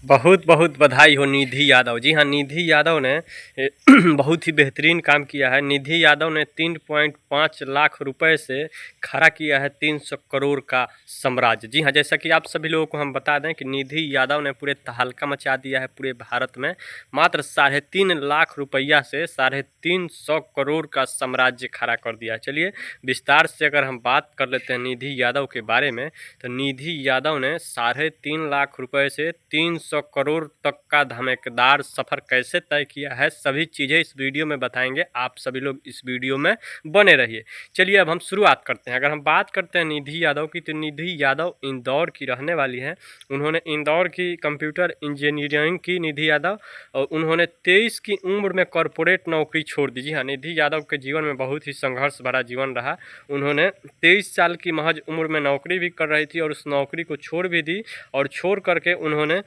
बहुत बहुत बधाई हो निधि यादव। जी हाँ, निधि यादव ने बहुत ही बेहतरीन काम किया है। निधि यादव ने 3.5 लाख रुपए से खड़ा किया है 300 करोड़ का साम्राज्य। जी हाँ, जैसा कि आप सभी लोगों को हम बता दें कि निधि यादव ने पूरे तहलका मचा दिया है पूरे भारत में। मात्र 3.5 लाख रुपया से 350 करोड़ का साम्राज्य खड़ा कर दिया है। चलिए विस्तार से अगर हम बात कर लेते हैं निधि यादव के बारे में, तो निधि यादव ने 3.5 लाख रुपए से 300 करोड़ तक का धमाकेदार सफ़र कैसे तय किया है, सभी चीज़ें इस वीडियो में बताएंगे। आप सभी लोग इस वीडियो में बने रहिए। चलिए अब हम शुरुआत करते हैं। अगर हम बात करते हैं निधि यादव की, तो निधि यादव इंदौर की रहने वाली हैं। उन्होंने इंदौर की कंप्यूटर इंजीनियरिंग की निधि यादव, और उन्होंने 23 की उम्र में कॉरपोरेट नौकरी छोड़ दी। जी हाँ, निधि यादव के जीवन में बहुत ही संघर्ष भरा जीवन रहा। उन्होंने 23 साल की महज उम्र में नौकरी भी कर रही थी और उस नौकरी को छोड़ भी दी, और छोड़ करके उन्होंने,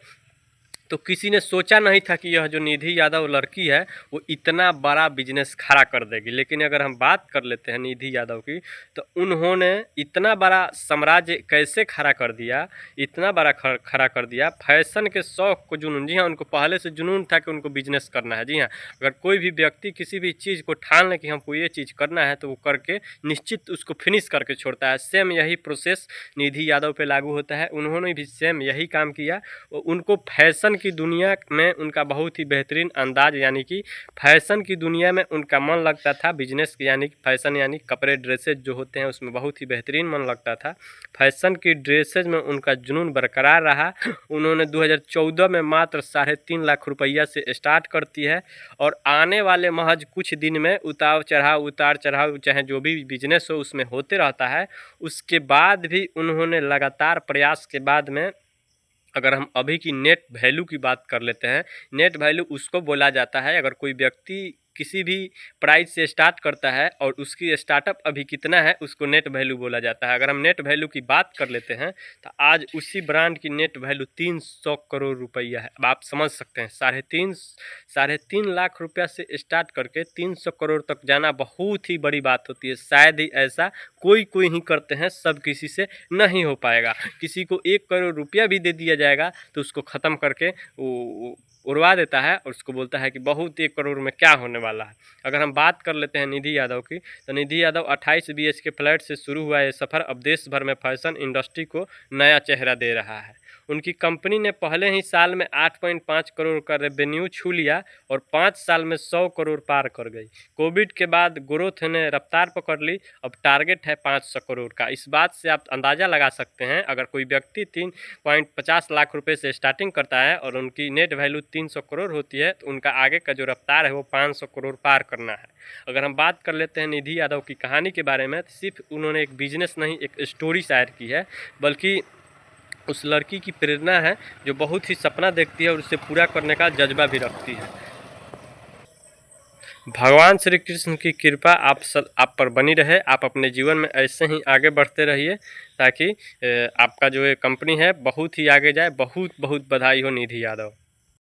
तो किसी ने सोचा नहीं था कि यह जो निधि यादव लड़की है वो इतना बड़ा बिजनेस खड़ा कर देगी। लेकिन अगर हम बात कर लेते हैं निधि यादव की, तो उन्होंने इतना बड़ा साम्राज्य कैसे खड़ा कर दिया, इतना बड़ा खड़ा कर दिया। फैशन के शौक़ को जुनून, जी हाँ, उनको पहले से जुनून था कि उनको बिजनेस करना है। जी हाँ, अगर कोई भी व्यक्ति किसी भी चीज़ को ठान ले कि हमको ये चीज़ करना है, तो वो करके निश्चित उसको फिनिश करके छोड़ता है। सेम यही प्रोसेस निधि यादव पे लागू होता है। उन्होंने भी सेम यही काम किया। उनको फैशन की दुनिया में उनका बहुत ही बेहतरीन अंदाज, यानी कि फैशन की दुनिया में उनका मन लगता था। बिजनेस यानी कि फैशन यानी कपड़े ड्रेसेज जो होते हैं उसमें बहुत ही बेहतरीन मन लगता था। फैशन की ड्रेसेज में उनका जुनून बरकरार रहा। उन्होंने 2014 में मात्र 3.5 लाख रुपया से स्टार्ट करती है, और आने वाले महज कुछ दिन में उतार चढ़ाव चाहे जो भी बिजनेस हो उसमें होते रहता है। उसके बाद भी उन्होंने लगातार प्रयास के बाद में, अगर हम अभी की नेट वैल्यू की बात कर लेते हैं, नेट वैल्यू उसको बोला जाता है अगर कोई व्यक्ति किसी भी प्राइस से स्टार्ट करता है और उसकी स्टार्टअप अभी कितना है, उसको नेट वैल्यू बोला जाता है। अगर हम नेट वैल्यू की बात कर लेते हैं, तो आज उसी ब्रांड की नेट वैल्यू 300 करोड़ रुपया है। अब आप समझ सकते हैं, 3.5 लाख रुपया से स्टार्ट करके 300 करोड़ तक जाना बहुत ही बड़ी बात होती है। शायद ही ऐसा कोई ही करते हैं, सब किसी से नहीं हो पाएगा। किसी को 1 करोड़ रुपया भी दे दिया जाएगा तो उसको ख़त्म करके वो उड़वा देता है और उसको बोलता है कि बहुत 1 करोड़ में क्या होने वाला है। अगर हम बात कर लेते हैं निधि यादव की, तो निधि यादव 28 BHK फ्लैट से शुरू हुआ ये सफ़र अब देश भर में फैशन इंडस्ट्री को नया चेहरा दे रहा है। उनकी कंपनी ने पहले ही साल में 8.5 करोड़ का रेवेन्यू छू लिया और 5 साल में 100 करोड़ पार कर गई। कोविड के बाद ग्रोथ ने रफ्तार पकड़ ली, अब टारगेट है 500 करोड़ का। इस बात से आप अंदाज़ा लगा सकते हैं, अगर कोई व्यक्ति 3.50 लाख रुपए से स्टार्टिंग करता है और उनकी नेट वैल्यू 300 करोड़ होती है, तो उनका आगे का जो रफ्तार है वो 500 करोड़ पार करना है। अगर हम बात कर लेते हैं निधि यादव की कहानी के बारे में, तो सिर्फ उन्होंने एक बिजनेस नहीं, एक स्टोरी शायर की है, बल्कि उस लड़की की प्रेरणा है जो बहुत ही सपना देखती है और उसे पूरा करने का जज्बा भी रखती है। भगवान श्री कृष्ण की कृपा आप पर बनी रहे। आप अपने जीवन में ऐसे ही आगे बढ़ते रहिए, ताकि आपका जो ये कंपनी है बहुत ही आगे जाए। बहुत बहुत बधाई हो निधि यादव।